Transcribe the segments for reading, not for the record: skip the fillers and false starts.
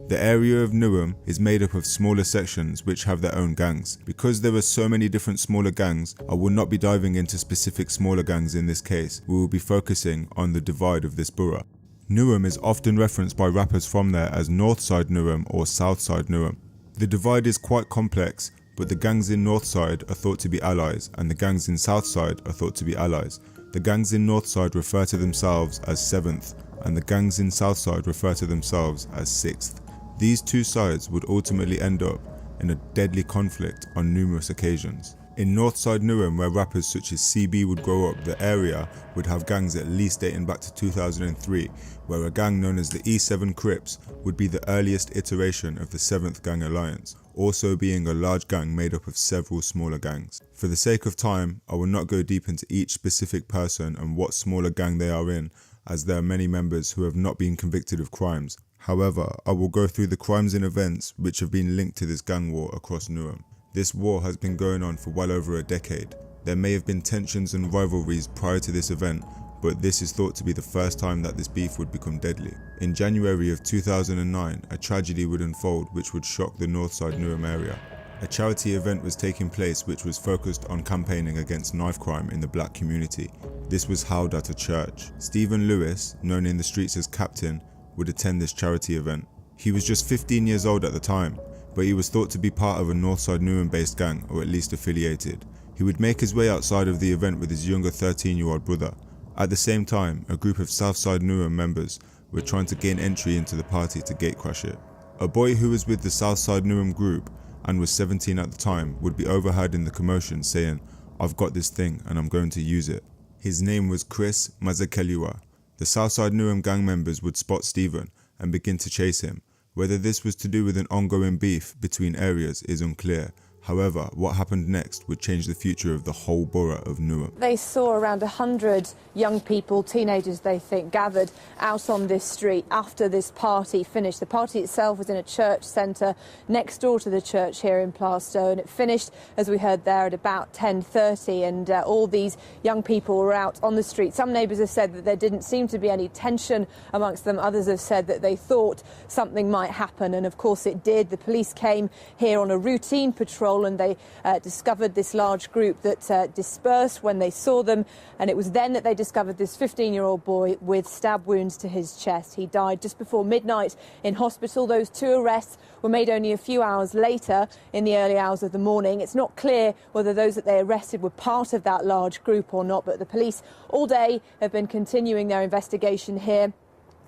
The area of Newham is made up of smaller sections which have their own gangs. Because there are so many different smaller gangs, I will not be diving into specific smaller gangs in this case. We will be focusing on the divide of this borough. Newham is often referenced by rappers from there as Northside Newham or Southside Newham. The divide is quite complex, but the gangs in Northside are thought to be allies and the gangs in Southside are thought to be allies. The gangs in Northside refer to themselves as 7th and the gangs in Southside refer to themselves as 6th. These two sides would ultimately end up in a deadly conflict on numerous occasions. In Northside Newham, where rappers such as CB would grow up, the area would have gangs at least dating back to 2003, where a gang known as the E7 Crips would be the earliest iteration of the 7th Gang Alliance, also being a large gang made up of several smaller gangs. For the sake of time, I will not go deep into each specific person and what smaller gang they are in, as there are many members who have not been convicted of crimes. However, I will go through the crimes and events which have been linked to this gang war across Newham. This war has been going on for well over a decade. There may have been tensions and rivalries prior to this event, but this is thought to be the first time that this beef would become deadly. In January of 2009, a tragedy would unfold which would shock the Northside Newham area. A charity event was taking place which was focused on campaigning against knife crime in the black community. This was held at a church. Stephen Lewis, known in the streets as Captain, would attend this charity event. He was just 15 years old at the time, but he was thought to be part of a Northside Newham based gang, or at least affiliated. He would make his way outside of the event with his younger 13-year-old brother. At the same time, a group of Southside Newham members were trying to gain entry into the party to gatecrash it. A boy who was with the Southside Newham group and was 17 at the time would be overheard in the commotion saying, "I've got this thing and I'm going to use it." His name was Chris Mazakeliwa. The Southside Newham gang members would spot Stephen and begin to chase him. Whether this was to do with an ongoing beef between areas is unclear. However, what happened next would change the future of the whole borough of Newham. They saw around 100 young people, teenagers they think, gathered out on this street after this party finished. The party itself was in a church centre next door to the church here in Plaistow, and it finished, as we heard there, at about 10:30, and all these young people were out on the street. Some neighbours have said that there didn't seem to be any tension amongst them. Others have said that they thought something might happen, and of course it did. The police came here on a routine patrol and they discovered this large group that dispersed when they saw them, and it was then that they discovered this 15-year-old boy with stab wounds to his chest. He died just before midnight in hospital. Those two arrests were made only a few hours later in the early hours of the morning. It's not clear whether those that they arrested were part of that large group or not, but the police all day have been continuing their investigation here.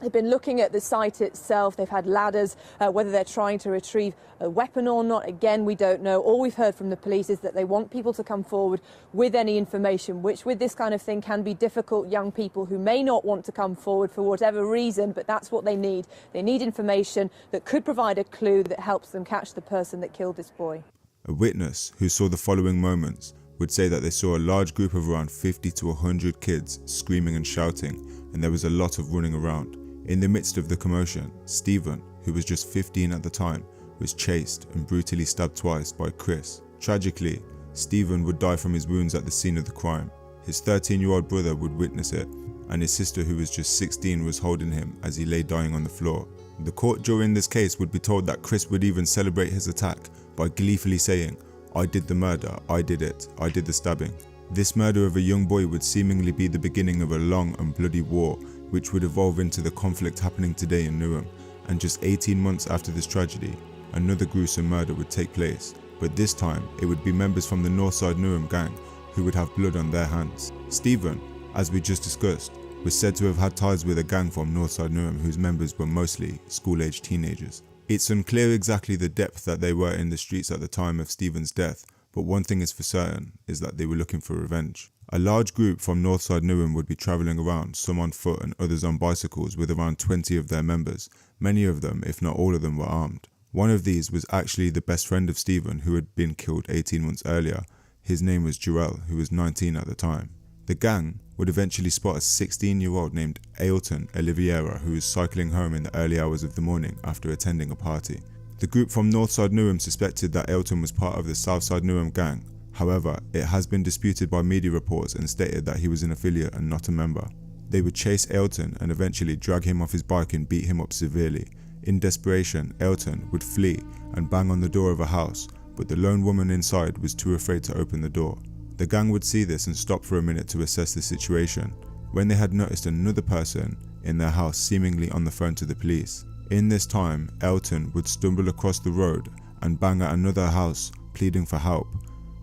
They've been looking at the site itself. They've had ladders. Whether they're trying to retrieve a weapon or not, again, we don't know. All we've heard from the police is that they want people to come forward with any information, which with this kind of thing can be difficult. Young people who may not want to come forward for whatever reason, but that's what they need. They need information that could provide a clue that helps them catch the person that killed this boy. A witness who saw the following moments would say that they saw a large group of around 50 to 100 kids screaming and shouting, and there was a lot of running around. In the midst of the commotion, Stephen, who was just 15 at the time, was chased and brutally stabbed twice by Chris. Tragically, Stephen would die from his wounds at the scene of the crime. His 13-year-old brother would witness it, and his sister, who was just 16, was holding him as he lay dying on the floor. The court during this case would be told that Chris would even celebrate his attack by gleefully saying, "I did the murder, I did it, I did the stabbing." This murder of a young boy would seemingly be the beginning of a long and bloody war, which would evolve into the conflict happening today in Newham. And just 18 months after this tragedy, another gruesome murder would take place, but this time it would be members from the Northside Newham gang who would have blood on their hands. Stephen, as we just discussed, was said to have had ties with a gang from Northside Newham whose members were mostly school-aged teenagers. It's unclear exactly the depth that they were in the streets at the time of Stephen's death, but one thing is for certain, is that they were looking for revenge. A large group from Northside Newham would be travelling around, some on foot and others on bicycles, with around 20 of their members. Many of them, if not all of them, were armed. One of these was actually the best friend of Stephen, who had been killed 18 months earlier. His name was Joel, who was 19 at the time. The gang would eventually spot a 16-year-old named Ailton Oliveira, who was cycling home in the early hours of the morning after attending a party. The group from Northside Newham suspected that Ailton was part of the Southside Newham gang. However, it has been disputed by media reports and stated that he was an affiliate and not a member. They would chase Ailton and eventually drag him off his bike and beat him up severely. In desperation, Elton would flee and bang on the door of a house, but the lone woman inside was too afraid to open the door. The gang would see this and stop for a minute to assess the situation, when they had noticed another person in their house seemingly on the phone to the police. In this time, Elton would stumble across the road and bang at another house, pleading for help.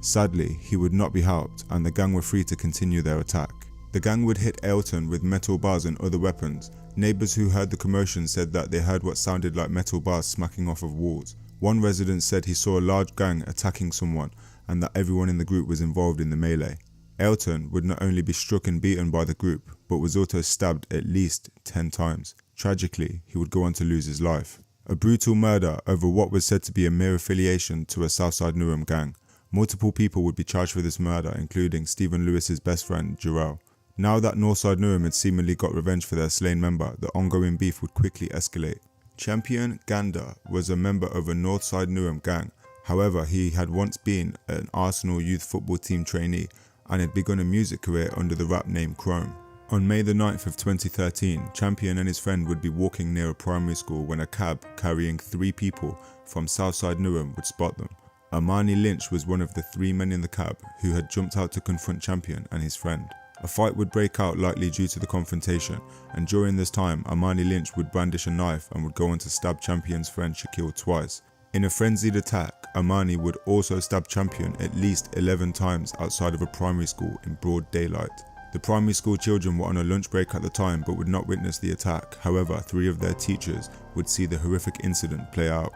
Sadly, he would not be helped and the gang were free to continue their attack. The gang would hit Elton with metal bars and other weapons. Neighbours who heard the commotion said that they heard what sounded like metal bars smacking off of walls. One resident said he saw a large gang attacking someone and that everyone in the group was involved in the melee. Elton would not only be struck and beaten by the group, but was also stabbed at least 10 times. Tragically, he would go on to lose his life. A brutal murder over what was said to be a mere affiliation to a Southside Newham gang. Multiple people would be charged for this murder, including Stephen Lewis's best friend, Jarrell. Now that Northside Newham had seemingly got revenge for their slain member, the ongoing beef would quickly escalate. Champion Gander was a member of a Northside Newham gang. However, he had once been an Arsenal youth football team trainee and had begun a music career under the rap name Chrome. On May the 9th of 2013, Champion and his friend would be walking near a primary school when a cab carrying 3 people from Southside Newham would spot them. Armani Lynch was one of the 3 men in the cab who had jumped out to confront Champion and his friend. A fight would break out likely due to the confrontation, and during this time Armani Lynch would brandish a knife and would go on to stab Champion's friend Shaquille twice. In a frenzied attack, Armani would also stab Champion at least 11 times outside of a primary school in broad daylight. The primary school children were on a lunch break at the time but would not witness the attack. However, 3 of their teachers would see the horrific incident play out.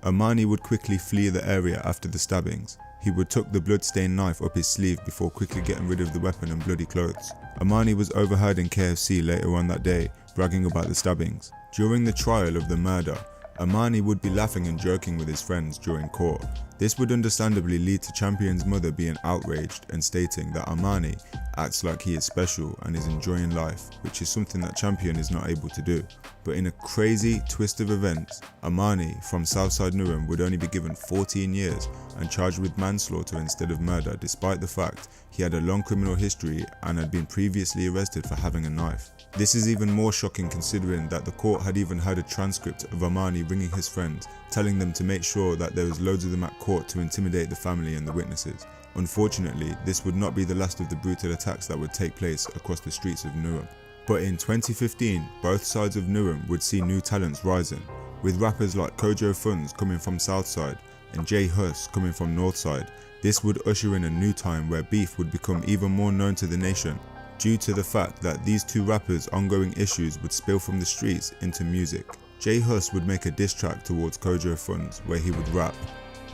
Armani would quickly flee the area after the stabbings. He would tuck the blood-stained knife up his sleeve before quickly getting rid of the weapon and bloody clothes. Armani was overheard in KFC later on that day, bragging about the stabbings. During the trial of the murder, Armani would be laughing and joking with his friends during court. This would understandably lead to Champion's mother being outraged and stating that Armani acts like he is special and is enjoying life, which is something that Champion is not able to do. But in a crazy twist of events, Armani from Southside Newham would only be given 14 years and charged with manslaughter instead of murder, despite the fact he had a long criminal history and had been previously arrested for having a knife. This is even more shocking considering that the court had even heard a transcript of Armani ringing his friends, telling them to make sure that there was loads of them at court to intimidate the family and the witnesses. Unfortunately, this would not be the last of the brutal attacks that would take place across the streets of Newham. But in 2015, both sides of Newham would see new talents rising, with rappers like Kojo Funds coming from Southside and Jay Huss coming from Northside. This would usher in a new time where beef would become even more known to the nation, due to the fact that these 2 rappers' ongoing issues would spill from the streets into music. Jay Huss would make a diss track towards Kojo Funds where he would rap,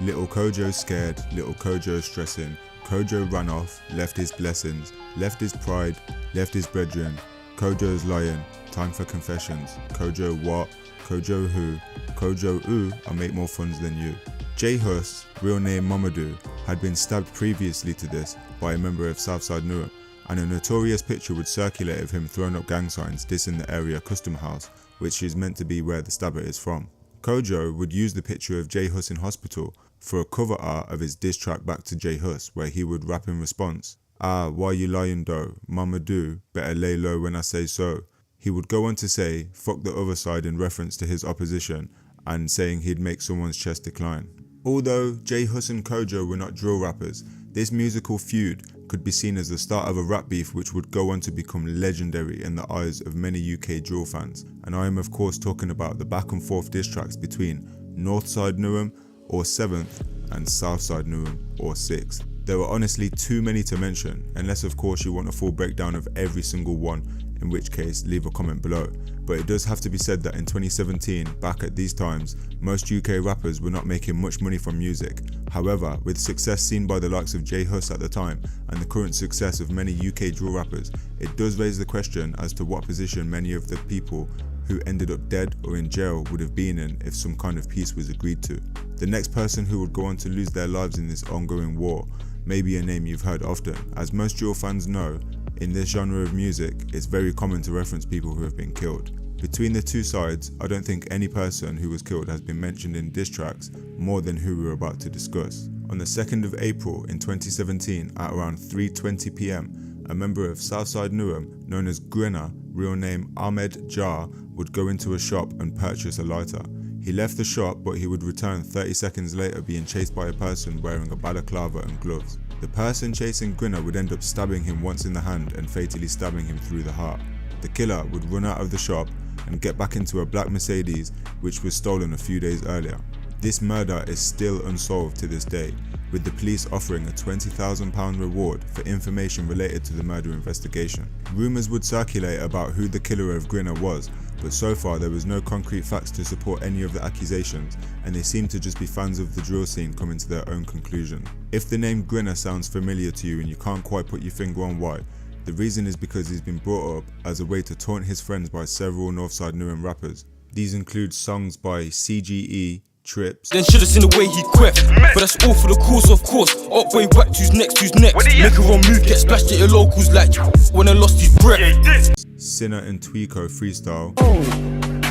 "Little Kojo scared, little Kojo stressing, Kojo ran off, left his blessings, left his pride, left his brethren, Kojo's lying, time for confessions, Kojo what, Kojo who, Kojo ooh, I make more funds than you." Jay Huss, real name Mamadou, had been stabbed previously to this by a member of Southside Newham, and a notorious picture would circulate of him throwing up gang signs dissing the area custom house, which is meant to be where the stabber is from. Kojo would use the picture of Jay Huss in hospital for a cover art of his diss track back to Jay Huss, where he would rap in response, "Ah, why you lying though? Mamadou, better lay low when I say so." He would go on to say, "Fuck the other side" in reference to his opposition and saying he'd make someone's chest decline. Although Jay Huss and Kojo were not drill rappers, this musical feud could be seen as the start of a rap beef which would go on to become legendary in the eyes of many UK drill fans. And I am of course talking about the back and forth diss tracks between Northside Newham or 7th and Southside Newham or 6th. There are honestly too many to mention, unless of course you want a full breakdown of every single one, in which case leave a comment below. But it does have to be said that in 2017, back at these times, most UK rappers were not making much money from music. However, with success seen by the likes of Jay Huss at the time and the current success of many UK drill rappers, it does raise the question as to what position many of the people who ended up dead or in jail would have been in if some kind of peace was agreed to. The next person who would go on to lose their lives in this ongoing war may be a name you've heard often. As most drill fans know, in this genre of music, it's very common to reference people who have been killed. Between the 2 sides, I don't think any person who was killed has been mentioned in diss tracks more than who we're about to discuss. On the 2nd of April in 2017 at around 3:20 PM, a member of Southside Newham known as Grinner, real name Ahmed Jar, would go into a shop and purchase a lighter. He left the shop, but he would return 30 seconds later being chased by a person wearing a balaclava and gloves. The person chasing Grinner would end up stabbing him once in the hand and fatally stabbing him through the heart. The killer would run out of the shop and get back into a black Mercedes which was stolen a few days earlier. This murder is still unsolved to this day, with the police offering a £20,000 reward for information related to the murder investigation. Rumours would circulate about who the killer of Grinner was, but so far there was no concrete facts to support any of the accusations, and they seem to just be fans of the drill scene coming to their own conclusion. If the name Grinner sounds familiar to you and you can't quite put your finger on why, the reason is because he's been brought up as a way to taunt his friends by several Northside Newham rappers. These include songs by CGE, Trips. Then should've seen the way he crept, but that's all for the cause, of course. Up way back, who's next, who's next? Make a wrong move, get splashed at your locals like when I lost his breath. Sinner and Tweeko freestyle. Oh,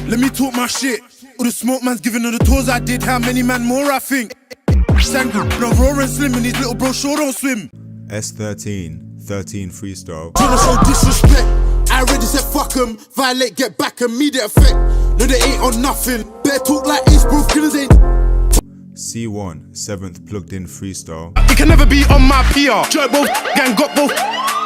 let me talk my shit. All the smoke man's giving all the tours I did. How many man more I think? Sangre, no roaring slim and his little bro sure don't swim. S13, 13 freestyle. Tryna show disrespect. I already said fuck 'em. Violate, get back, immediate effect. No, they ain't on nothing. Better talk like ace, bro, killers ain't. C1, 7th plugged in freestyle. You can never be on my PR. Jerk both, gang got both.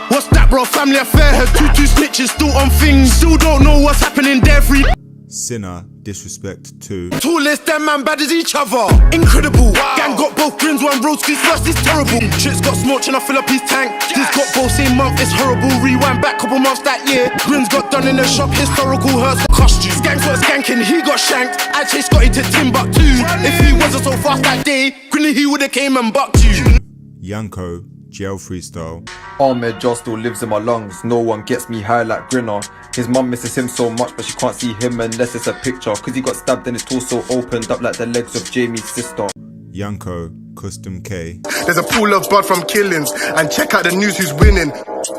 What's that, bro? Family affair. Heard two snitches still on things. Still don't know what's happening there. Free. Sinner, disrespect 2. Tallest, them man bad as each other. Incredible. Wow. Gang got both grins, one roadski's first is terrible. Shit's got smoked and I fill up his tank. This got both same month, it's horrible. Rewind back couple months that year. Grins got done in the shop, historical hurts the costume. Skanks got skanking, he got shanked. I chased Scotty to Timbuktu. If he wasn't so fast that day, Grinny he would've came and bucked you. Yanko, jail freestyle. Ahmed Jar still lives in my lungs. No one gets me high like Grinner. His mum misses him so much, but she can't see him unless it's a picture. Cause he got stabbed and his torso opened up like the legs of Jamie's sister. Yanko, Custom K. There's a pool of blood from killings, and check out the news who's winning.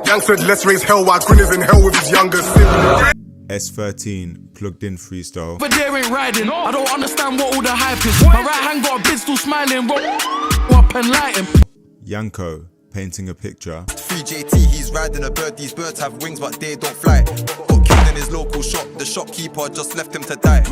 Yang said let's raise hell while Grinner's in hell with his younger sibling. S13, plugged in freestyle. But there ain't riding, I don't understand what all the hype is. My right hand got a bit still smiling, up and lighting. Yanko, painting a picture. 3JT, he's riding a bird. These birds have wings but they don't fly. Got killed in his local shop. The shopkeeper just left him to die.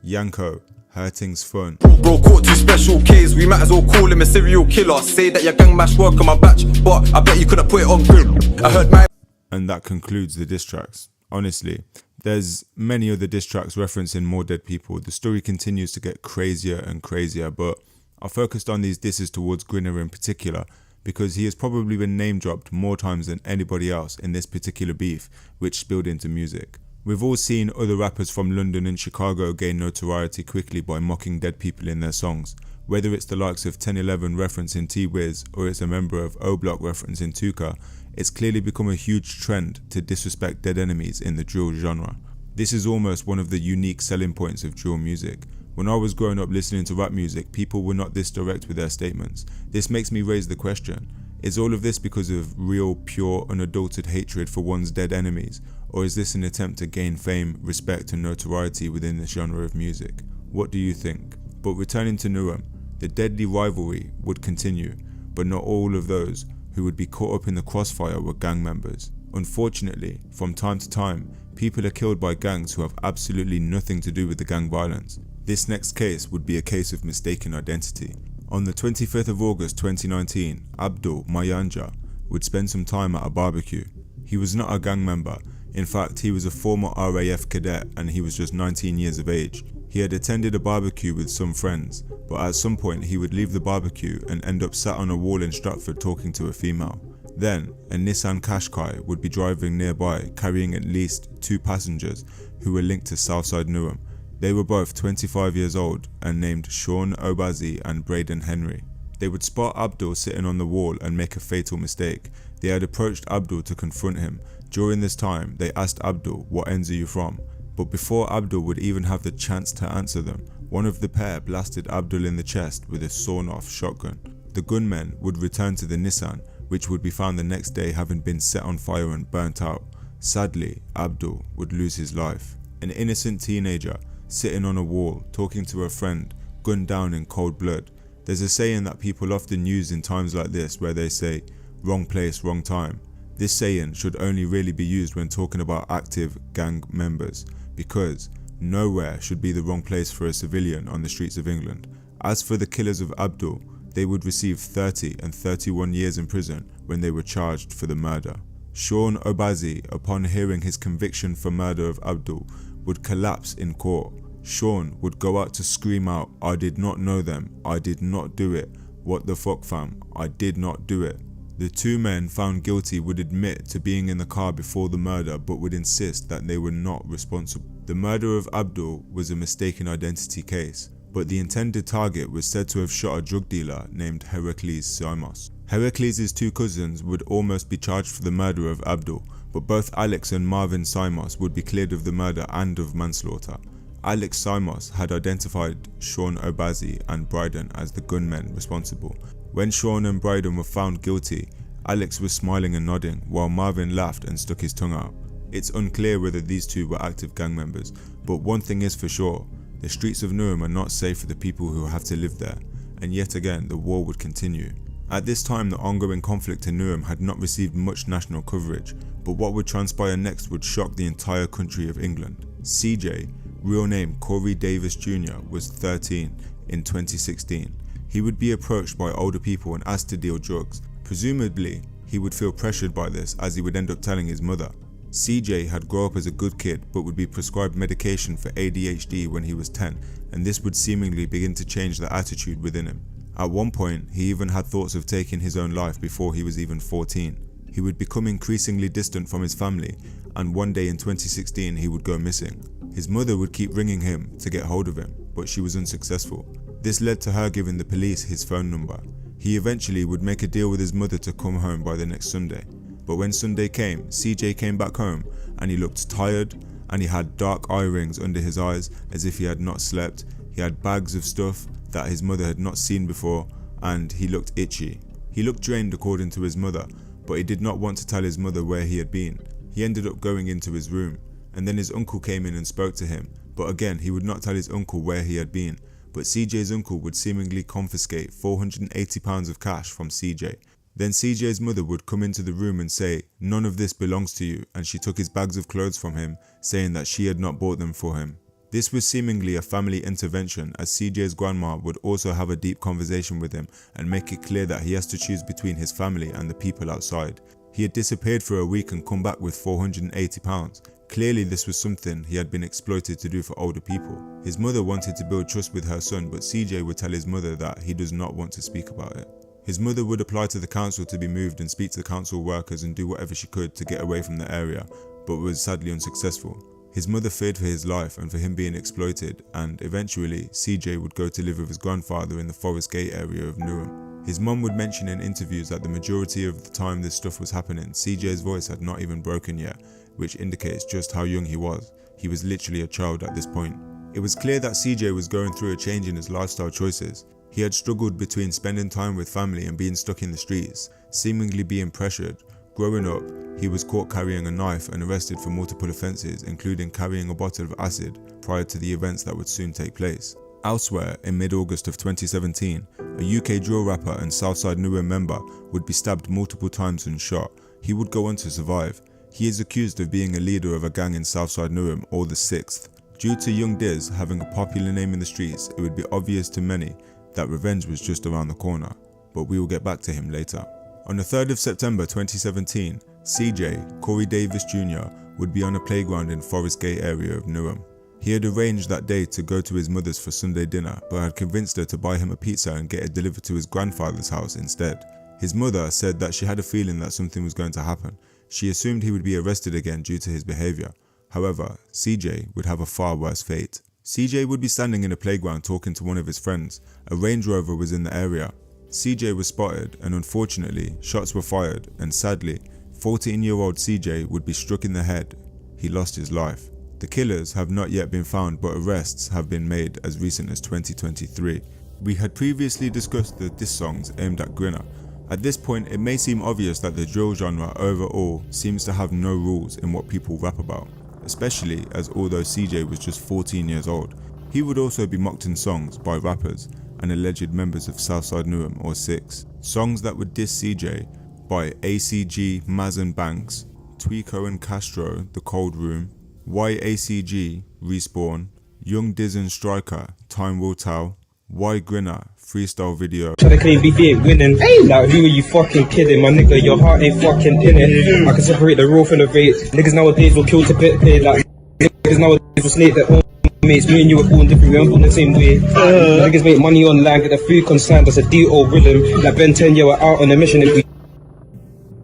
Yanko, hurting's fun. Bro caught 2 special Ks. We might as well call him a serial killer. Say that your gang mash work on my batch, but I bet you couldn't put it on grim. I heard my... And that concludes the diss tracks. Honestly, there's many other diss tracks referencing more dead people. The story continues to get crazier and crazier, but I focused on these disses towards Grinner in particular because he has probably been name dropped more times than anybody else in this particular beef, which spilled into music. We've all seen other rappers from London and Chicago gain notoriety quickly by mocking dead people in their songs, whether it's the likes of 1011 referencing T-Wiz or it's a member of O-Block referencing Tuka. It's clearly become a huge trend to disrespect dead enemies in the drill genre. This is almost one of the unique selling points of drill music. When I was growing up listening to rap music, people were not this direct with their statements. This makes me raise the question, is all of this because of real, pure, unadulterated hatred for one's dead enemies? Or is this an attempt to gain fame, respect and notoriety within this genre of music? What do you think? But returning to Newham, the deadly rivalry would continue, but not all of those who would be caught up in the crossfire were gang members. Unfortunately, from time to time, people are killed by gangs who have absolutely nothing to do with the gang violence. This next case would be a case of mistaken identity. On the 25th of August 2019, Abdul Mayanja would spend some time at a barbecue. He was not a gang member. In fact, he was a former RAF cadet and he was just 19 years of age. He had attended a barbecue with some friends, but at some point he would leave the barbecue and end up sat on a wall in Stratford talking to a female. Then, a Nissan Qashqai would be driving nearby carrying at least 2 passengers who were linked to Southside Newham. They were both 25 years old and named Sean Obazi and Braden Henry. They would spot Abdul sitting on the wall and make a fatal mistake. They had approached Abdul to confront him. During this time, they asked Abdul, "What ends are you from?" But before Abdul would even have the chance to answer them, one of the pair blasted Abdul in the chest with a sawn-off shotgun. The gunmen would return to the Nissan, which would be found the next day having been set on fire and burnt out. Sadly, Abdul would lose his life. An innocent teenager sitting on a wall talking to a friend, gunned down in cold blood. There's a saying that people often use in times like this where they say, "Wrong place, wrong time." This saying should only really be used when talking about active gang members, because nowhere should be the wrong place for a civilian on the streets of England. As for the killers of Abdul, they would receive 30 and 31 years in prison when they were charged for the murder. Sean Obazi, upon hearing his conviction for murder of Abdul, would collapse in court. Sean would go out to scream out, "I did not know them, I did not do it, what the fuck fam, I did not do it." The two men found guilty would admit to being in the car before the murder, but would insist that they were not responsible. The murder of Abdul was a mistaken identity case, but the intended target was said to have shot a drug dealer named Heracles Simos. Heracles' two cousins would almost be charged for the murder of Abdul, but both Alex and Marvin Simos would be cleared of the murder and of manslaughter. Alex Simos had identified Sean Obazi and Bryden as the gunmen responsible. When Sean and Bryden were found guilty, Alex was smiling and nodding, while Marvin laughed and stuck his tongue out. It's unclear whether these two were active gang members, but one thing is for sure, the streets of Newham are not safe for the people who have to live there, and yet again the war would continue. At this time, the ongoing conflict in Newham had not received much national coverage, but what would transpire next would shock the entire country of England. CJ, real name Corey Davis Jr., was 13 in 2016. He would be approached by older people and asked to deal drugs. Presumably, he would feel pressured by this, as he would end up telling his mother. CJ had grown up as a good kid but would be prescribed medication for ADHD when he was 10, and this would seemingly begin to change the attitude within him. At one point, he even had thoughts of taking his own life before he was even 14. He would become increasingly distant from his family, and one day in 2016 he would go missing. His mother would keep ringing him to get hold of him, but she was unsuccessful. This led to her giving the police his phone number. He eventually would make a deal with his mother to come home by the next Sunday. But when Sunday came, CJ came back home and he looked tired, and he had dark eye rings under his eyes as if he had not slept. He had bags of stuff that his mother had not seen before, and he looked itchy. He looked drained according to his mother, but he did not want to tell his mother where he had been. He ended up going into his room, and then his uncle came in and spoke to him, but again he would not tell his uncle where he had been. But CJ's uncle would seemingly confiscate £480 of cash from CJ. Then CJ's mother would come into the room and say, "None of this belongs to you," and she took his bags of clothes from him, saying that she had not bought them for him. This was seemingly a family intervention, as CJ's grandma would also have a deep conversation with him and make it clear that he has to choose between his family and the people outside. He had disappeared for a week and come back with £480. Clearly this was something he had been exploited to do for older people. His mother wanted to build trust with her son, but CJ would tell his mother that he does not want to speak about it. His mother would apply to the council to be moved and speak to the council workers and do whatever she could to get away from the area, but was sadly unsuccessful. His mother feared for his life and for him being exploited, and eventually CJ would go to live with his grandfather in the Forest Gate area of Newham. His mum would mention in interviews that the majority of the time this stuff was happening, CJ's voice had not even broken yet, which indicates just how young he was. He was literally a child at this point. It was clear that CJ was going through a change in his lifestyle choices. He had struggled between spending time with family and being stuck in the streets, seemingly being pressured. Growing up, he was caught carrying a knife and arrested for multiple offences, including carrying a bottle of acid prior to the events that would soon take place. Elsewhere, in mid-August of 2017, a UK drill rapper and Southside Newham member would be stabbed multiple times and shot. He would go on to survive. He is accused of being a leader of a gang in Southside Newham, or the 6th. Due to Young Diz having a popular name in the streets, it would be obvious to many that revenge was just around the corner, but we will get back to him later. On the 3rd of September 2017, CJ, Corey Davis Jr., would be on a playground in Forest Gate area of Newham. He had arranged that day to go to his mother's for Sunday dinner, but had convinced her to buy him a pizza and get it delivered to his grandfather's house instead. His mother said that she had a feeling that something was going to happen. She assumed he would be arrested again due to his behaviour. However, CJ would have a far worse fate. CJ would be standing in a playground talking to one of his friends. A Range Rover was in the area. CJ was spotted, and unfortunately, shots were fired, and sadly, 14-year-old CJ would be struck in the head. He lost his life. The killers have not yet been found, but arrests have been made as recent as 2023. We had previously discussed the diss songs aimed at Grinner. At this point, it may seem obvious that the drill genre overall seems to have no rules in what people rap about, especially as although CJ was just 14 years old, he would also be mocked in songs by rappers and alleged members of Southside Newham or 6. Songs that would diss CJ by ACG Mazen Banks, Tweeko and Castro The Cold Room, YACG Respawn, Young Diz and Striker Time Will Tell, Y Grinner Freestyle Video. Try to claim beef ain't winning. Like, who are you fucking kidding? My nigga, your heart ain't fucking in it. I can separate the raw from the vape. Niggas nowadays will kill to pay. Like, niggas nowadays will snake their own mates. Me and you were born different, we weren't born the same way. Niggas make money online, get the food consigned. That's a D.O. rhythm. Like Ben 10, you were out on a mission. If we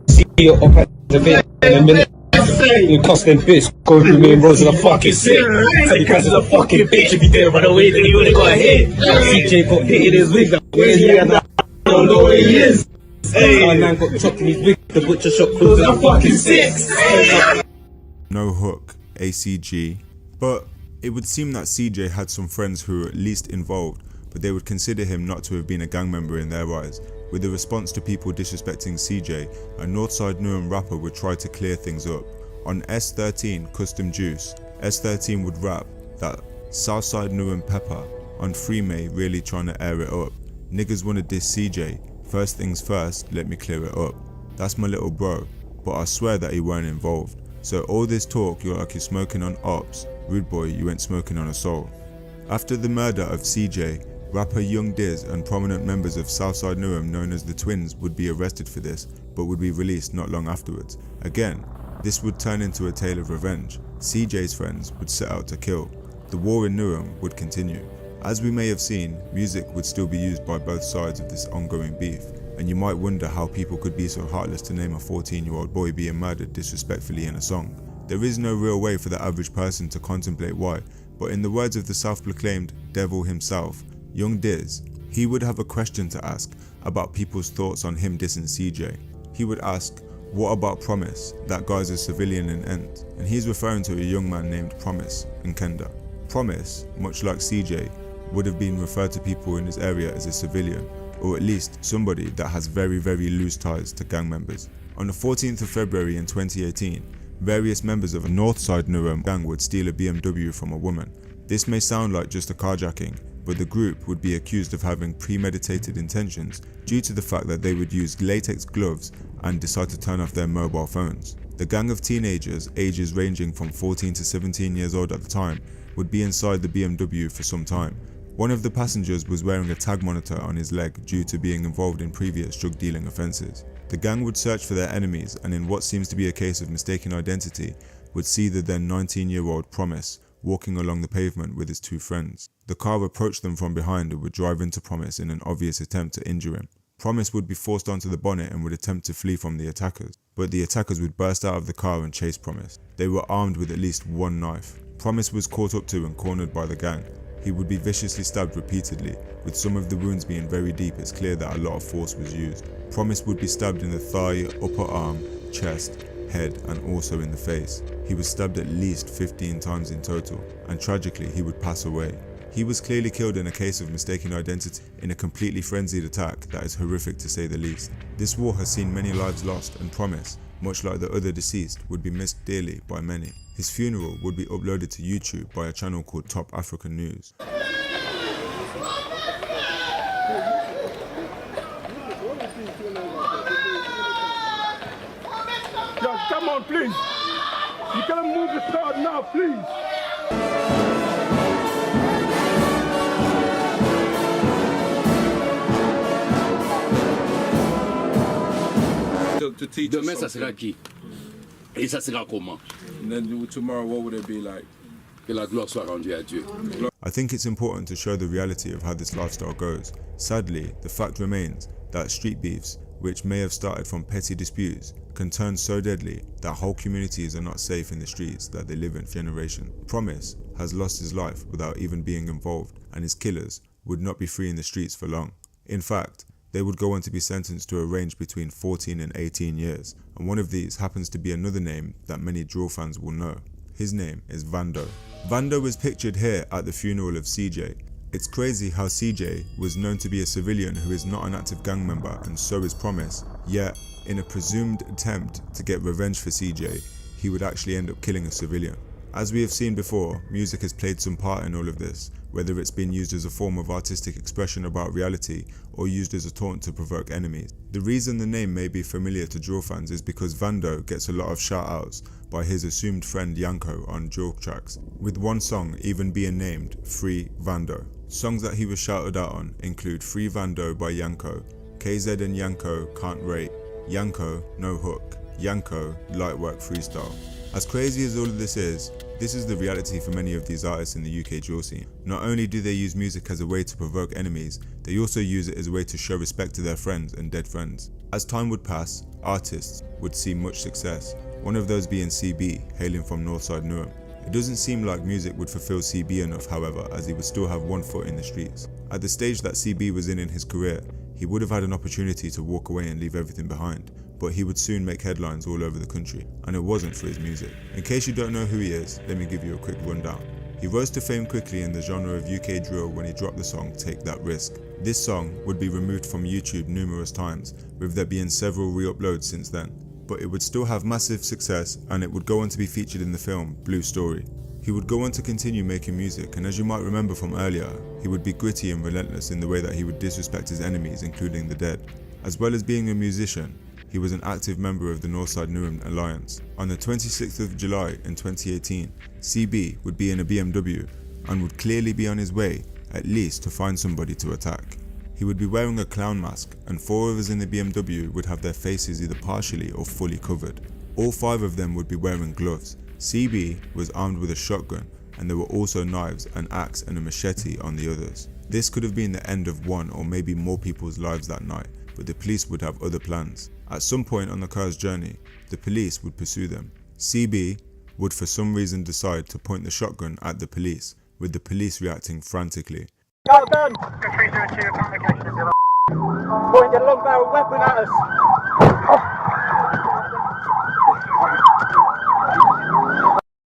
see you up at the vape in a minute. You cuss them bitch, go through me and Rose is a fucking sick. Tell you guys is a fucking bitch. If you didn't run away, then you would've got hit. CJ got hit in his wig. Where's he and I don't know where he is. My man got chopped in his wig. The butcher shop closed at a fucking 6. No Hook ACG. But it would seem that CJ had some friends who were at least involved, but they would consider him not to have been a gang member in their eyes. With the response to people disrespecting CJ, a Northside Newham rapper would try to clear things up. On S13 Custom Juice, S13 would rap that Southside Newham Pepper. On Free May really trying to air it up. Niggas wanna diss CJ, first things first, let me clear it up. That's my little bro, but I swear that he weren't involved. So all this talk, you're like you're smoking on ops. Rude boy, you ain't smoking on a soul. After the murder of CJ, rapper Young Diz and prominent members of Southside Newham known as the Twins would be arrested for this, but would be released not long afterwards. Again, this would turn into a tale of revenge. CJ's friends would set out to kill. The war in Newham would continue. As we may have seen, music would still be used by both sides of this ongoing beef, and you might wonder how people could be so heartless to name a 14-year-old boy being murdered disrespectfully in a song. There is no real way for the average person to contemplate why, but in the words of the self-proclaimed devil himself, Young Diz, he would have a question to ask about people's thoughts on him dissing CJ. He would ask, what about Promise? That guy's a civilian in Ent. And he's referring to a young man named Promise in Kenda. Promise, much like CJ, would have been referred to people in his area as a civilian, or at least somebody that has very, very loose ties to gang members. On the 14th of February in 2018, various members of a Northside Newham gang would steal a BMW from a woman. This may sound like just a carjacking, but the group would be accused of having premeditated intentions due to the fact that they would use latex gloves and decide to turn off their mobile phones. The gang of teenagers, ages ranging from 14 to 17 years old at the time, would be inside the BMW for some time. One of the passengers was wearing a tag monitor on his leg due to being involved in previous drug dealing offences. The gang would search for their enemies and in what seems to be a case of mistaken identity, would see the then 19-year-old Promise walking along the pavement with his two friends. The car approached them from behind and would drive into Promise in an obvious attempt to injure him. Promise would be forced onto the bonnet and would attempt to flee from the attackers, but the attackers would burst out of the car and chase Promise. They were armed with at least one knife. Promise was caught up to and cornered by the gang. He would be viciously stabbed repeatedly, with some of the wounds being very deep. It's clear that a lot of force was used. Promise would be stabbed in the thigh, upper arm, chest, head and also in the face. He was stabbed at least 15 times in total, and tragically he would pass away. He was clearly killed in a case of mistaken identity in a completely frenzied attack that is horrific to say the least. This war has seen many lives lost, and Promise, much like the other deceased, would be missed dearly by many. His funeral would be uploaded to YouTube by a channel called Top African News. Just come on, please. You gotta move the crowd now, please. To teach Demain, us ça sera qui? Et ça sera comment? And then tomorrow, what would it be like? Que la gloire soit rendue à Dieu. I think it's important to show the reality of how this lifestyle goes. Sadly, the fact remains that street beefs, which may have started from petty disputes, can turn so deadly that whole communities are not safe in the streets that they live in for generations. Promise has lost his life without even being involved, and his killers would not be free in the streets for long. In fact, they would go on to be sentenced to a range between 14 and 18 years, and one of these happens to be another name that many drill fans will know. His name is Vando. Vando is pictured here at the funeral of CJ. It's crazy how CJ was known to be a civilian who is not an active gang member, and so is Promise, yet in a presumed attempt to get revenge for CJ, he would actually end up killing a civilian. As we have seen before, music has played some part in all of this, whether it's been used as a form of artistic expression about reality or used as a taunt to provoke enemies. The reason the name may be familiar to drill fans is because Vando gets a lot of shout outs by his assumed friend Yanko on drill tracks, with one song even being named Free Vando. Songs that he was shouted out on include Free Vando by Yanko, KZ and Yanko Can't Rate, Yanko No Hook, Yanko Light Work Freestyle. As crazy as all of this is the reality for many of these artists in the UK drill scene. Not only do they use music as a way to provoke enemies, they also use it as a way to show respect to their friends and dead friends. As time would pass, artists would see much success, one of those being CB, hailing from Northside Newham. It doesn't seem like music would fulfill CB enough, however, as he would still have one foot in the streets. At the stage that CB was in his career, he would have had an opportunity to walk away and leave everything behind, but he would soon make headlines all over the country, and it wasn't for his music. In case you don't know who he is, let me give you a quick rundown. He rose to fame quickly in the genre of UK drill when he dropped the song Take That Risk. This song would be removed from YouTube numerous times, with there being several re-uploads since then, but it would still have massive success and it would go on to be featured in the film Blue Story. He would go on to continue making music, and as you might remember from earlier, he would be gritty and relentless in the way that he would disrespect his enemies, including the dead. As well as being a musician, he was an active member of the Northside Newham Alliance. On the 26th of July in 2018, CB would be in a BMW and would clearly be on his way, at least to find somebody to attack. He would be wearing a clown mask, and 4 of us in the BMW would have their faces either partially or fully covered. All 5 of them would be wearing gloves. CB was armed with a shotgun, and there were also knives, an axe and a machete on the others. This could have been the end of one or maybe more people's lives that night, but the police would have other plans. At some point on the car's journey, the police would pursue them. CB would for some reason decide to point the shotgun at the police, with the police reacting frantically. Shotgun! Pointing a long barrel weapon at us.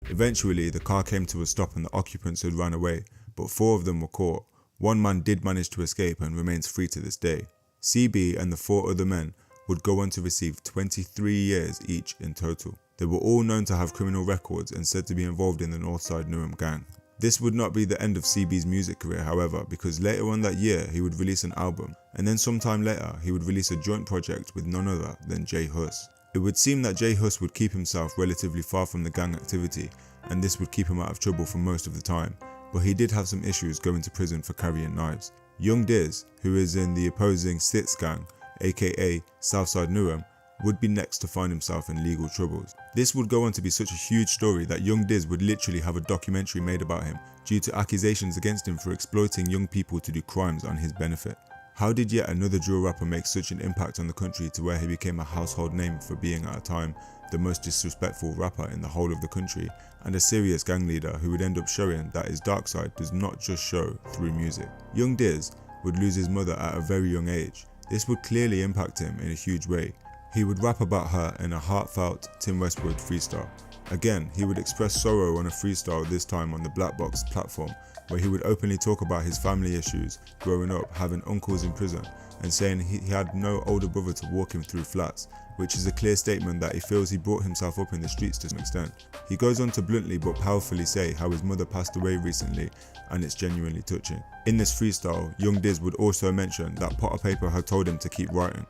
Eventually, the car came to a stop and the occupants had run away, but 4 of them were caught. One man did manage to escape and remains free to this day. CB and the 4 other men would go on to receive 23 years each in total. They were all known to have criminal records and said to be involved in the Northside Newham gang. This would not be the end of CB's music career, however, because later on that year he would release an album, and then sometime later he would release a joint project with none other than J Hus. It would seem that J Hus would keep himself relatively far from the gang activity, and this would keep him out of trouble for most of the time, but he did have some issues going to prison for carrying knives. Young Diz, who is in the opposing Sits gang, aka Southside Newham, would be next to find himself in legal troubles. This would go on to be such a huge story that Young Diz would literally have a documentary made about him due to accusations against him for exploiting young people to do crimes on his benefit. How did yet another drill rapper make such an impact on the country to where he became a household name for being at a time the most disrespectful rapper in the whole of the country and a serious gang leader who would end up showing that his dark side does not just show through music? Young Diz would lose his mother at a very young age. This would clearly impact him in a huge way. He would rap about her in a heartfelt Tim Westwood freestyle. Again, he would express sorrow on a freestyle, this time on the Black Box platform, where he would openly talk about his family issues, growing up, having uncles in prison, and saying he had no older brother to walk him through flats, which is a clear statement that he feels he brought himself up in the streets to some extent. He goes on to bluntly but powerfully say how his mother passed away recently, and it's genuinely touching. In this freestyle, Young Diz would also mention that Potter Paper had told him to keep writing.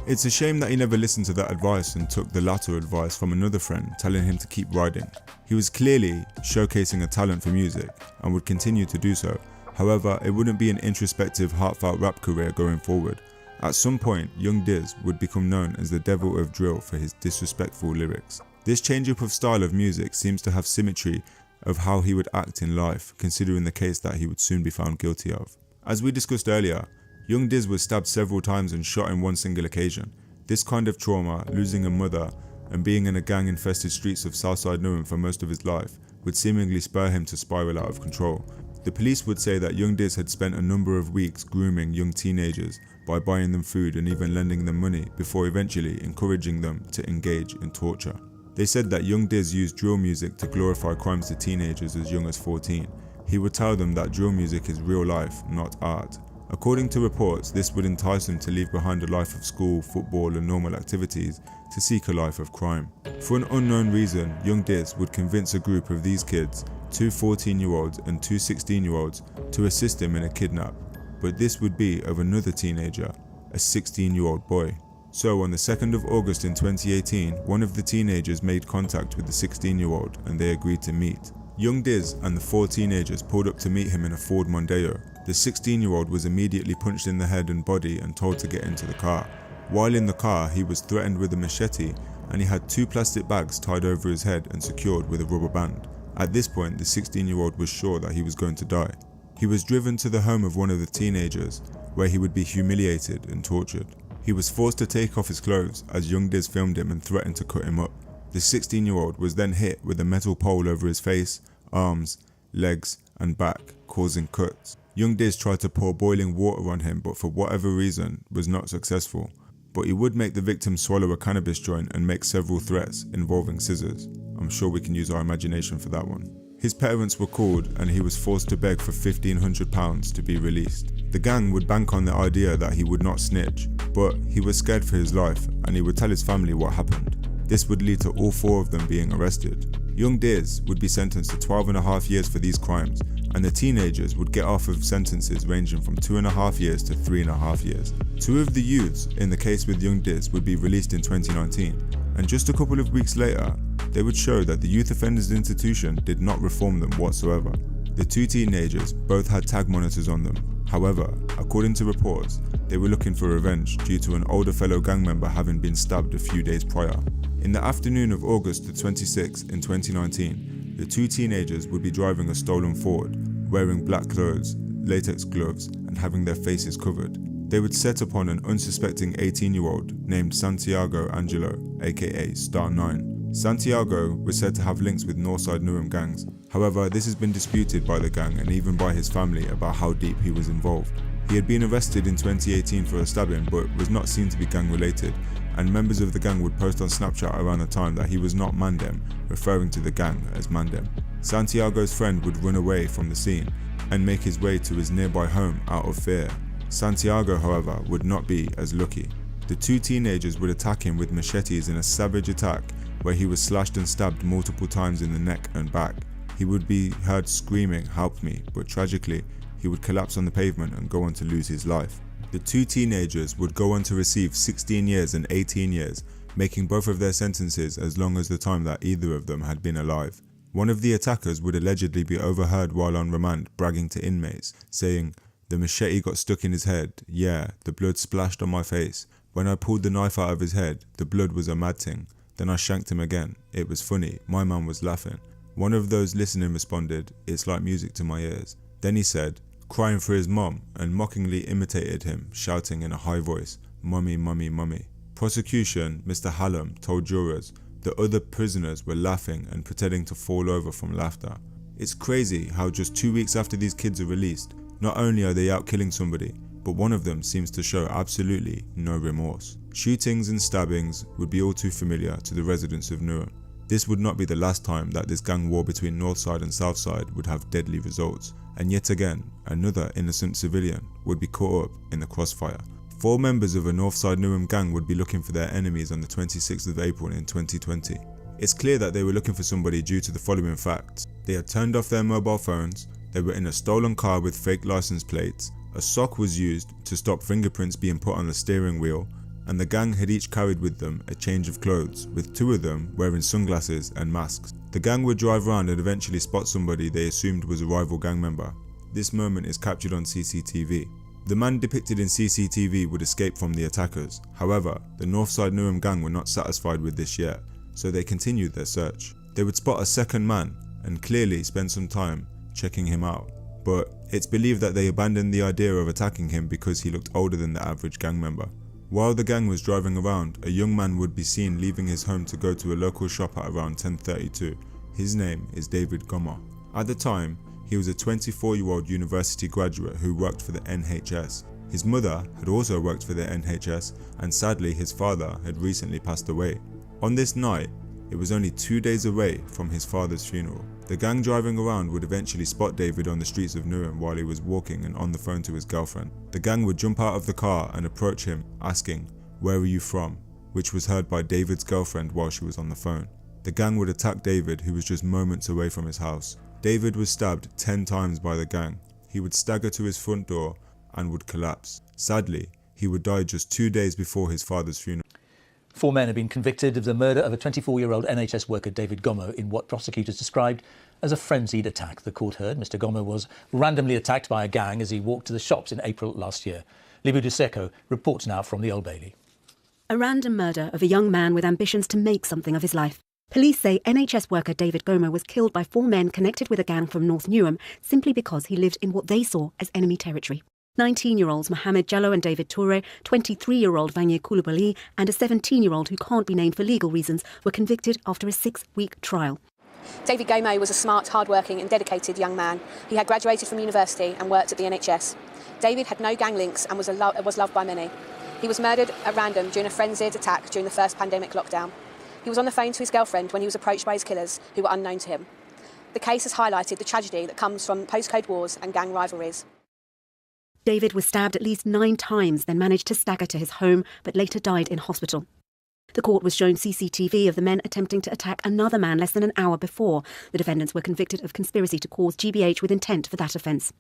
It's a shame that he never listened to that advice and took the latter advice from another friend telling him to keep writing. He was clearly showcasing a talent for music and would continue to do so. However, it wouldn't be an introspective, heartfelt rap career going forward. At some point, Young Diz would become known as the devil of drill for his disrespectful lyrics. This change up of style of music seems to have symmetry of how he would act in life, considering the case that he would soon be found guilty of. As we discussed earlier, Young Diz was stabbed several times and shot in one single occasion. This kind of trauma, losing a mother, and being in a gang-infested streets of Southside Newham for most of his life, would seemingly spur him to spiral out of control. The police would say that Young Diz had spent a number of weeks grooming young teenagers by buying them food and even lending them money before eventually encouraging them to engage in torture. They said that Young Diz used drill music to glorify crimes to teenagers as young as 14. He would tell them that drill music is real life, not art. According to reports, this would entice them to leave behind a life of school, football and normal activities to seek a life of crime. For an unknown reason, young Diz would convince a group of these kids, 2 14-year-olds and 2 16-year-olds, to assist him in a kidnap. But this would be of another teenager, a 16-year-old boy. So on the 2nd of August in 2018, one of the teenagers made contact with the 16-year-old and they agreed to meet. Young Diz and the 4 teenagers pulled up to meet him in a Ford Mondeo. The 16-year-old was immediately punched in the head and body and told to get into the car. While in the car, he was threatened with a machete and he had 2 plastic bags tied over his head and secured with a rubber band. At this point, the 16-year-old was sure that he was going to die. He was driven to the home of one of the teenagers, where he would be humiliated and tortured. He was forced to take off his clothes as young Diz filmed him and threatened to cut him up. The 16-year-old was then hit with a metal pole over his face, arms, legs and back, causing cuts. Young Diz tried to pour boiling water on him, but for whatever reason was not successful. But he would make the victim swallow a cannabis joint and make several threats involving scissors. I'm sure we can use our imagination for that one. His parents were called and he was forced to beg for £1,500 to be released. The gang would bank on the idea that he would not snitch, but he was scared for his life and he would tell his family what happened. This would lead to all 4 of them being arrested. Young Diz would be sentenced to 12.5 years for these crimes, and the teenagers would get off of sentences ranging from 2.5 years to 3.5 years. 2 of the youths in the case with Young Diz would be released in 2019, and just a couple of weeks later, they would show that the Youth Offenders Institution did not reform them whatsoever. The 2 teenagers both had tag monitors on them. However, according to reports, they were looking for revenge due to an older fellow gang member having been stabbed a few days prior. In the afternoon of August the 26th in 2019, the 2 teenagers would be driving a stolen Ford, wearing black clothes, latex gloves, and having their faces covered. They would set upon an unsuspecting 18-year-old named Santiago Angelo, aka Star 9. Santiago was said to have links with Northside Newham gangs. However, this has been disputed by the gang and even by his family about how deep he was involved. He had been arrested in 2018 for a stabbing but was not seen to be gang related, and members of the gang would post on Snapchat around the time that he was not Mandem, referring to the gang as Mandem. Santiago's friend would run away from the scene and make his way to his nearby home out of fear. Santiago, however, would not be as lucky. The 2 teenagers would attack him with machetes in a savage attack where he was slashed and stabbed multiple times in the neck and back. He would be heard screaming, "Help me," but tragically, he would collapse on the pavement and go on to lose his life. The 2 teenagers would go on to receive 16 years and 18 years, making both of their sentences as long as the time that either of them had been alive. One of the attackers would allegedly be overheard while on remand bragging to inmates, saying, "The machete got stuck in his head, yeah, the blood splashed on my face. When I pulled the knife out of his head, the blood was a mad thing. Then I shanked him again. It was funny, my man was laughing." One of those listening responded, "It's like music to my ears." Then he said, crying for his mom, and mockingly imitated him, shouting in a high voice, "Mummy, mummy, mummy." Prosecution, Mr. Hallam, told jurors the other prisoners were laughing and pretending to fall over from laughter. It's crazy how just 2 weeks after these kids are released, not only are they out killing somebody, but one of them seems to show absolutely no remorse. Shootings and stabbings would be all too familiar to the residents of Newham. This would not be the last time that this gang war between Northside and Southside would have deadly results, and yet again, another innocent civilian would be caught up in the crossfire. 4 members of a Northside Newham gang would be looking for their enemies on the 26th of April in 2020. It's clear that they were looking for somebody due to the following facts. They had turned off their mobile phones, they were in a stolen car with fake license plates, a sock was used to stop fingerprints being put on the steering wheel, and the gang had each carried with them a change of clothes, with 2 of them wearing sunglasses and masks. The gang would drive around and eventually spot somebody they assumed was a rival gang member. This moment is captured on CCTV. The man depicted in CCTV would escape from the attackers. However, the Northside Newham gang were not satisfied with this yet, so they continued their search. They would spot a second man and clearly spend some time checking him out, but it's believed that they abandoned the idea of attacking him because he looked older than the average gang member. While the gang was driving around, a young man would be seen leaving his home to go to a local shop at around 10:32. His name is David Gommer. At the time, he was a 24-year-old university graduate who worked for the NHS. His mother had also worked for the NHS, and sadly his father had recently passed away. On this night, It was only 2 days away from his father's funeral. The gang driving around would eventually spot David on the streets of Newham while he was walking and on the phone to his girlfriend. The gang would jump out of the car and approach him, asking, "Where are you from?" which was heard by David's girlfriend while she was on the phone. The gang would attack David, who was just moments away from his house. David was stabbed 10 times by the gang. He would stagger to his front door and would collapse. Sadly, he would die just 2 days before his father's funeral. 4 men have been convicted of the murder of a 24-year-old NHS worker, David Gomo, in what prosecutors described as a frenzied attack. The court heard Mr Gomo was randomly attacked by a gang as he walked to the shops in April last year. Libu Duseko reports now from the Old Bailey. A random murder of a young man with ambitions to make something of his life. Police say NHS worker David Gomo was killed by 4 men connected with a gang from North Newham simply because he lived in what they saw as enemy territory. 19-year-olds Mohamed Jallo and David Toure, 23-year-old Vanya Koulibaly and a 17-year-old who can't be named for legal reasons were convicted after a 6-week trial. David Gomo was a smart, hard-working and dedicated young man. He had graduated from university and worked at the NHS. David had no gang links and was loved by many. He was murdered at random during a frenzied attack during the first pandemic lockdown. He was on the phone to his girlfriend when he was approached by his killers, who were unknown to him. The case has highlighted the tragedy that comes from postcode wars and gang rivalries. David was stabbed at least 9 times, then managed to stagger to his home, but later died in hospital. The court was shown CCTV of the men attempting to attack another man less than an hour before. The defendants were convicted of conspiracy to cause GBH with intent for that offence.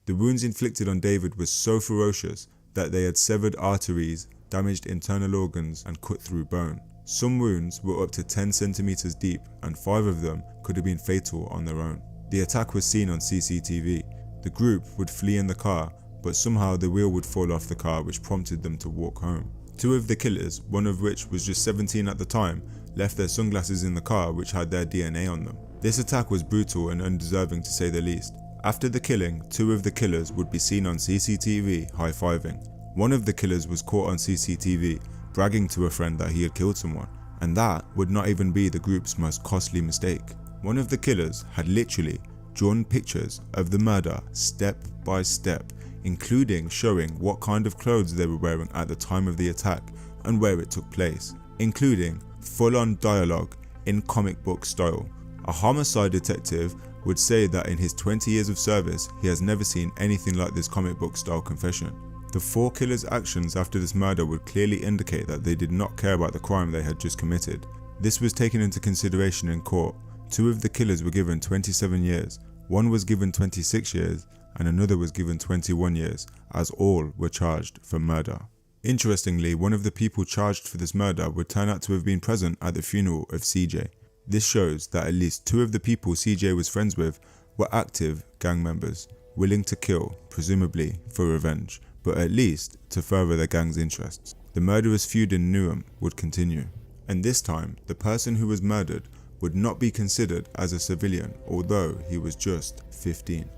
The wounds inflicted on David were so ferocious that they had severed arteries, damaged internal organs and cut through bone. Some wounds were up to 10 centimetres deep and 5 of them could have been fatal on their own. The attack was seen on CCTV. The group would flee in the car, but somehow the wheel would fall off the car, which prompted them to walk home. 2 of the killers, one of which was just 17 at the time, left their sunglasses in the car which had their DNA on them. This attack was brutal and undeserving to say the least. After the killing, 2 of the killers would be seen on CCTV high-fiving. One of the killers was caught on CCTV bragging to a friend that he had killed someone, and that would not even be the group's most costly mistake. One of the killers had literally drawn pictures of the murder step by step, including showing what kind of clothes they were wearing at the time of the attack and where it took place, including full-on dialogue in comic book style. A homicide detective would say that in his 20 years of service, he has never seen anything like this comic book style confession. The 4 killers' actions after this murder would clearly indicate that they did not care about the crime they had just committed. This was taken into consideration in court. 2 of the killers were given 27 years, one was given 26 years, and another was given 21 years, as all were charged for murder. Interestingly, one of the people charged for this murder would turn out to have been present at the funeral of CJ. This shows that at least 2 of the people CJ was friends with were active gang members, willing to kill, presumably for revenge, but at least to further their gang's interests. The murderous feud in Newham would continue, and this time the person who was murdered would not be considered as a civilian, although he was just 15.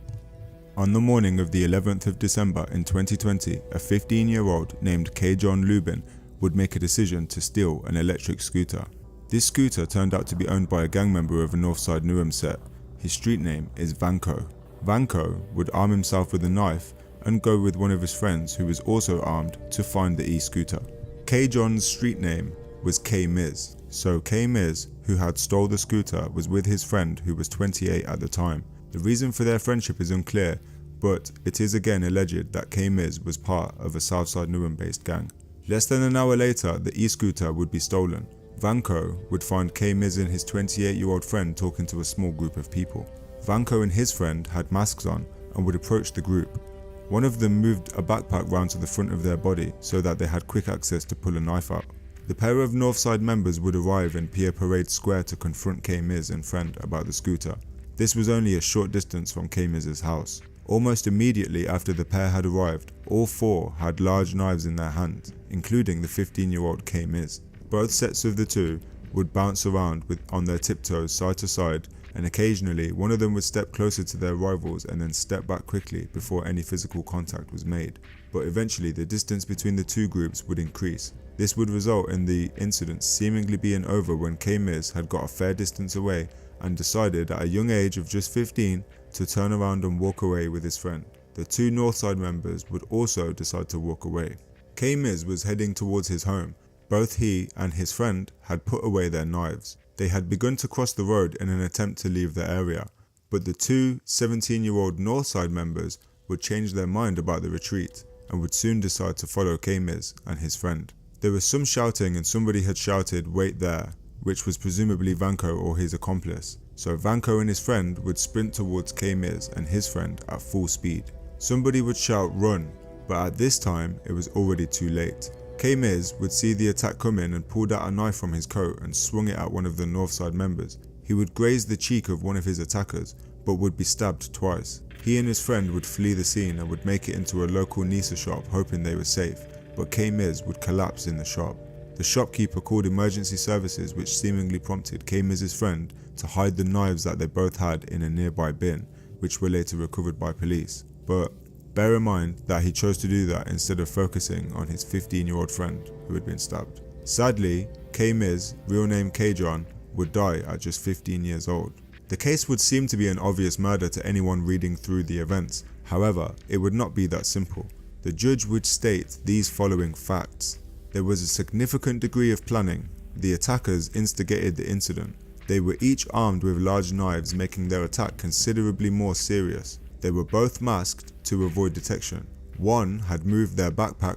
On the morning of the 11th of December in 2020, a 15-year-old named K. John Lubin would make a decision to steal an electric scooter. This scooter turned out to be owned by a gang member of a Northside Newham set. His street name is Vanko. Vanko would arm himself with a knife and go with one of his friends who was also armed to find the e-scooter. K. John's street name was K. Miz, so K. Miz, who had stole the scooter, was with his friend who was 28 at the time. The reason for their friendship is unclear, but it is again alleged that K. Miz was part of a Southside Newham based gang. Less than an hour later, the e-scooter would be stolen. Vanko would find K. Miz and his 28-year-old friend talking to a small group of people. Vanko and his friend had masks on and would approach the group. One of them moved a backpack round to the front of their body so that they had quick access to pull a knife out. The pair of Northside members would arrive in Pier Parade Square to confront K. Miz and friend about the scooter. This was only a short distance from K. Miz's house. Almost immediately after the pair had arrived, all 4 had large knives in their hands, including the 15-year-old K. Miz. Both sets of the 2 would bounce around on their tiptoes side to side, and occasionally one of them would step closer to their rivals and then step back quickly before any physical contact was made. But eventually the distance between the 2 groups would increase. This would result in the incident seemingly being over when K. Miz had got a fair distance away and decided at a young age of just 15 to turn around and walk away with his friend. The 2 Northside members would also decide to walk away. K. Miz was heading towards his home. Both he and his friend had put away their knives. They had begun to cross the road in an attempt to leave the area, but the two 17-year-old Northside members would change their mind about the retreat and would soon decide to follow K-Miz and his friend. There was some shouting and somebody had shouted, "Wait there," which was presumably Vanko or his accomplice. So Vanko and his friend would sprint towards K-Miz and his friend at full speed. Somebody would shout, "Run," but at this time it was already too late. K-Miz would see the attack coming and pulled out a knife from his coat and swung it at one of the Northside members. He would graze the cheek of one of his attackers, but would be stabbed twice. He and his friend would flee the scene and would make it into a local Nisa shop hoping they were safe, but K-Miz would collapse in the shop. The shopkeeper called emergency services, which seemingly prompted K-Miz's friend to hide the knives that they both had in a nearby bin, which were later recovered by police. But bear in mind that he chose to do that instead of focusing on his 15-year-old friend who had been stabbed. Sadly, K-Miz, real name K-John, would die at just 15 years old. The case would seem to be an obvious murder to anyone reading through the events. However, it would not be that simple. The judge would state these following facts. There was a significant degree of planning. The attackers instigated the incident. They were each armed with large knives, making their attack considerably more serious. They were both masked to avoid detection. One had moved their backpack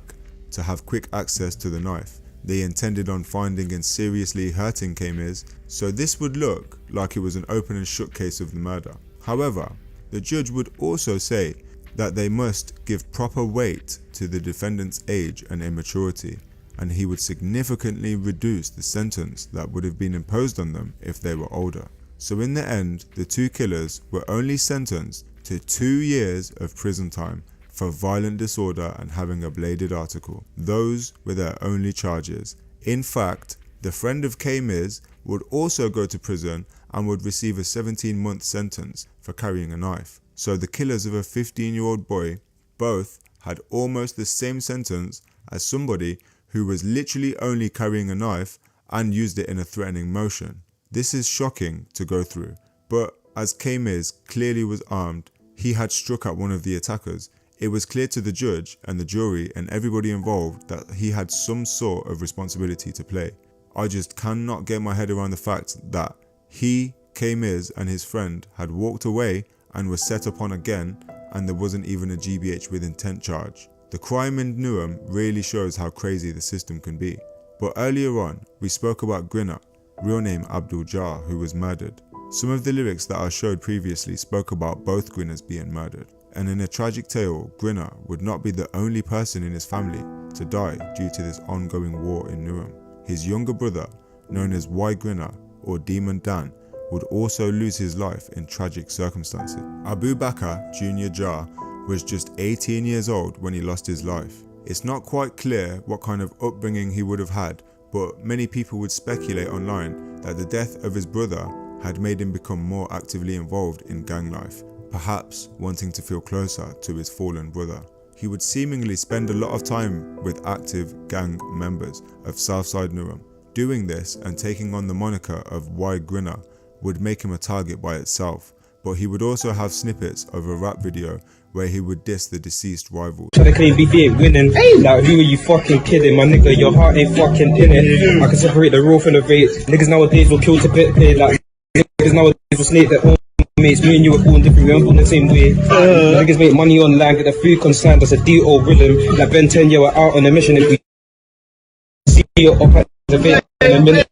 to have quick access to the knife. They intended on finding and seriously hurting K-Miz, so this would look like it was an open and shut case of the murder. However, the judge would also say that they must give proper weight to the defendant's age and immaturity, and he would significantly reduce the sentence that would have been imposed on them if they were older. So in the end, the two killers were only sentenced to 2 years of prison time for violent disorder and having a bladed article. Those were their only charges. In fact, the friend of K-Miz would also go to prison and would receive a 17-month sentence for carrying a knife. So the killers of a 15-year-old boy both had almost the same sentence as somebody who was literally only carrying a knife and used it in a threatening motion. This is shocking to go through, but as K-Miz clearly was armed, he had struck at one of the attackers. It was clear to the judge and the jury and everybody involved that he had some sort of responsibility to play. I just cannot get my head around the fact that he, K-Miz and his friend had walked away and were set upon again, and there wasn't even a GBH with intent charge. The crime in Newham really shows how crazy the system can be. But earlier on, we spoke about Grinner, real name Abdul Jar, who was murdered. Some of the lyrics that I showed previously spoke about both Grinners being murdered. And in a tragic tale, Grinner would not be the only person in his family to die due to this ongoing war in Newham. His younger brother, known as Y Grinner or Demon Dan, would also lose his life in tragic circumstances. Abu Bakr Jr. Jar was just 18 years old when he lost his life. It's not quite clear what kind of upbringing he would have had, but many people would speculate online that the death of his brother had made him become more actively involved in gang life, perhaps wanting to feel closer to his fallen brother. He would seemingly spend a lot of time with active gang members of Southside Newham. Doing this and taking on the moniker of Y Grinner would make him a target by itself, but he would also have snippets of a rap video where he would diss the deceased rival. Try to claim BB ain't winning. Like, who are you fucking kidding? My nigga, your heart ain't fucking in it. I can separate the raw from the vape. Niggas nowadays will kill to pay. Like, niggas nowadays will snake their own mates. Me and you were born different, we weren't born the same way. Niggas make money online, get the food consigned. That's a DO rhythm. Like Ben 10, we're out on a mission. If we see you up at the vape in a minute.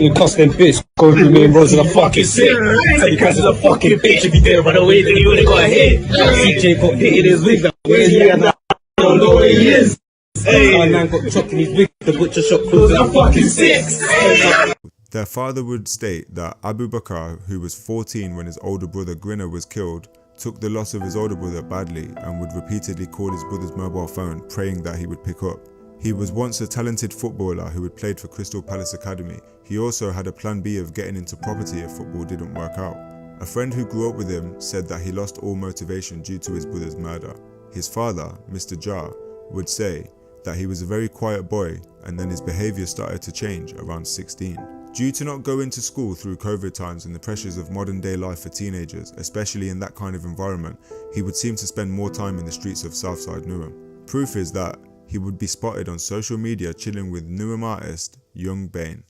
You cuss them bitch, go through main roads and I'm fucking sick. Tell you guys is a fucking bitch. If you didn't run away, then you would've got hit. CJ got hit in his wig, like, where's he at now? I don't know where he is. My man got chopped in his wig, the butcher shop closed and I'm fucking sick. Their father would state that Abu Bakr, who was 14 when his older brother Grinner was killed, took the loss of his older brother badly and would repeatedly call his brother's mobile phone, praying that he would pick up. He was once a talented footballer who had played for Crystal Palace Academy. He also had a plan B of getting into property if football didn't work out. A friend who grew up with him said that he lost all motivation due to his brother's murder. His father, Mr. Jar, would say that he was a very quiet boy and then his behaviour started to change around 16. Due to not going to school through COVID times and the pressures of modern day life for teenagers, especially in that kind of environment, he would seem to spend more time in the streets of Southside Newham. Proof is that he would be spotted on social media chilling with Newham artist Young Bane.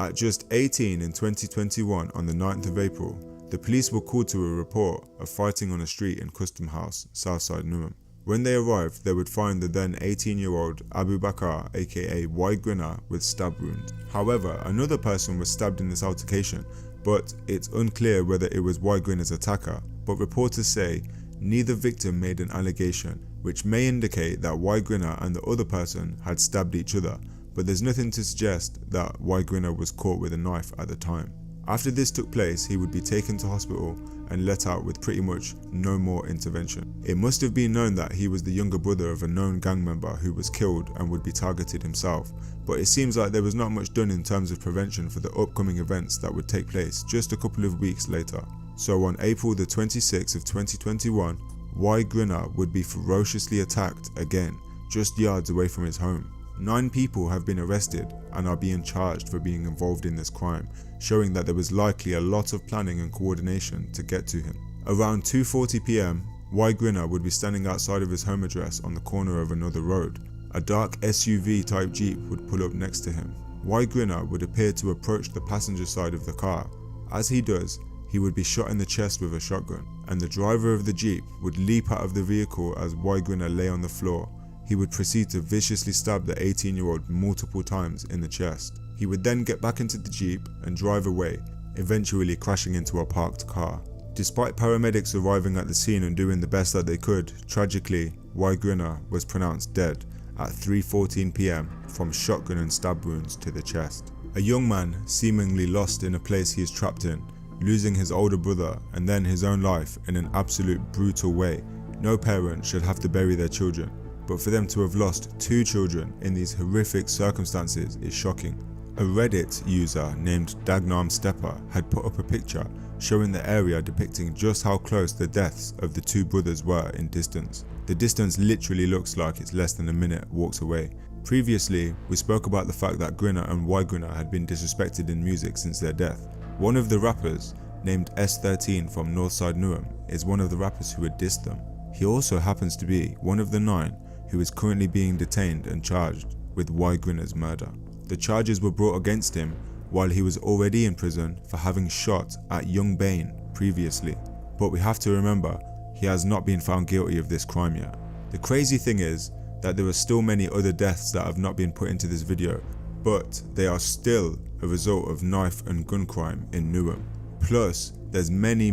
At just 18 in 2021, on the 9th of April, the police were called to a report of fighting on a street in Custom House, Southside Newham. When they arrived, they would find the then 18-year-old Abu Bakr, aka Y Grinner, with stab wounds. However, another person was stabbed in this altercation, but it's unclear whether it was Y Grinner's attacker, but reporters say neither victim made an allegation, which may indicate that Y Grinner and the other person had stabbed each other, but there's nothing to suggest that Y Grinner was caught with a knife at the time. After this took place, he would be taken to hospital and let out with pretty much no more intervention. It must have been known that he was the younger brother of a known gang member who was killed and would be targeted himself, but it seems like there was not much done in terms of prevention for the upcoming events that would take place just a couple of weeks later. So on April the 26th of 2021, Y Grinner would be ferociously attacked again, just yards away from his home. 9 people have been arrested and are being charged for being involved in this crime, showing that there was likely a lot of planning and coordination to get to him. Around 2:40 PM, Y Grinner would be standing outside of his home address on the corner of another road. A dark SUV type Jeep would pull up next to him. Y Grinner would appear to approach the passenger side of the car. As he does, he would be shot in the chest with a shotgun, and the driver of the Jeep would leap out of the vehicle as Y Grinner lay on the floor. He would proceed to viciously stab the 18-year-old multiple times in the chest. He would then get back into the Jeep and drive away, eventually crashing into a parked car. Despite paramedics arriving at the scene and doing the best that they could, tragically, Y Grinner was pronounced dead at 3:14 PM from shotgun and stab wounds to the chest. A young man seemingly lost in a place he is trapped in, losing his older brother and then his own life in an absolute brutal way. No parent should have to bury their children, but for them to have lost 2 children in these horrific circumstances is shocking. A Reddit user named Dagnam Stepper had put up a picture showing the area depicting just how close the deaths of the 2 brothers were in distance. The distance literally looks like it's less than a minute walks away. Previously, we spoke about the fact that Grinner and Y Grinner had been disrespected in music since their death. One of the rappers, named S13 from Northside Newham, is one of the rappers who had dissed them. He also happens to be one of the 9 who is currently being detained and charged with Y Grinner's murder. The charges were brought against him while he was already in prison for having shot at young Bane previously, but we have to remember he has not been found guilty of this crime yet. The crazy thing is that there are still many other deaths that have not been put into this video, but they are still a result of knife and gun crime in Newham. Plus, there's many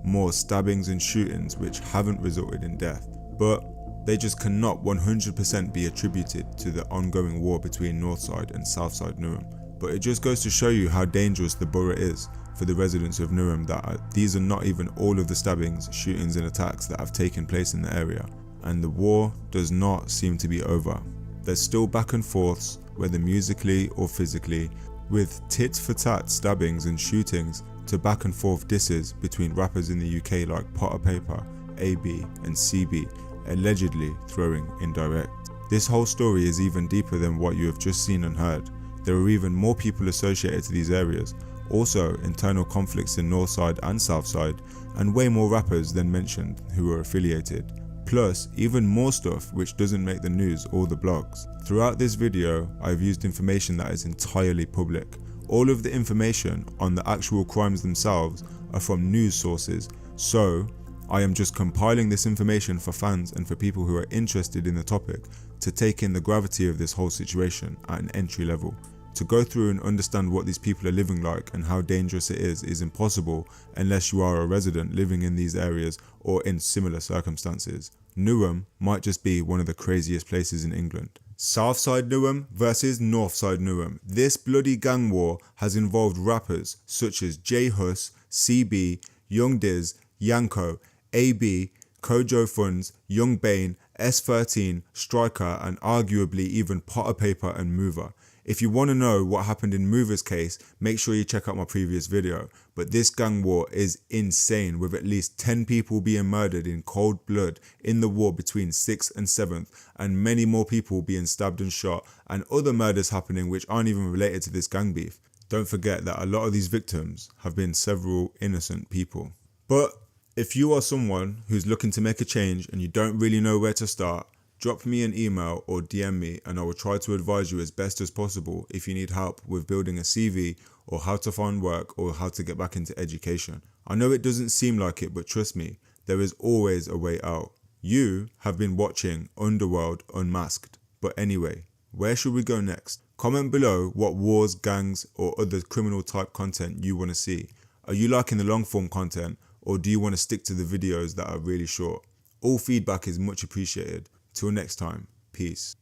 more stabbings and shootings which haven't resulted in death, but they just cannot 100% be attributed to the ongoing war between Northside and Southside Newham. But it just goes to show you how dangerous the borough is for the residents of Newham, that these are not even all of the stabbings, shootings and attacks that have taken place in the area. And the war does not seem to be over. There's still back and forths, whether musically or physically, with tit for tat stabbings and shootings to back and forth disses between rappers in the UK like Potter Paper, AB and CB, allegedly throwing indirect. This whole story is even deeper than what you have just seen and heard. There are even more people associated to these areas, also internal conflicts in Northside and Southside, and way more rappers than mentioned who are affiliated. Plus, even more stuff which doesn't make the news or the blogs. Throughout this video, I've used information that is entirely public. All of the information on the actual crimes themselves are from news sources, so I am just compiling this information for fans and for people who are interested in the topic to take in the gravity of this whole situation at an entry level. To go through and understand what these people are living like and how dangerous it is impossible unless you are a resident living in these areas or in similar circumstances. Newham might just be one of the craziest places in England. Southside Newham versus Northside Newham. This bloody gang war has involved rappers such as J Hus, CB, Young Diz, Yanko, AB, Kojo Funds, Young Bane, S13, Striker, and arguably even Potter Paper and Mover. If you want to know what happened in Mover's case, make sure you check out my previous video. But this gang war is insane, with at least 10 people being murdered in cold blood in the war between 6th and 7th, and many more people being stabbed and shot, and other murders happening which aren't even related to this gang beef. Don't forget that a lot of these victims have been several innocent people. But if you are someone who's looking to make a change and you don't really know where to start, Drop me an email or DM me and I will try to advise you as best as possible if you need help with building a CV or how to find work or how to get back into education. I know it doesn't seem like it, but trust me, there is always a way out. You have been watching Underworld Unmasked. But anyway, where should we go next? Comment below what wars, gangs or other criminal type content you want to see. Are you liking the long form content or do you want to stick to the videos that are really short? All feedback is much appreciated. Till next time, peace.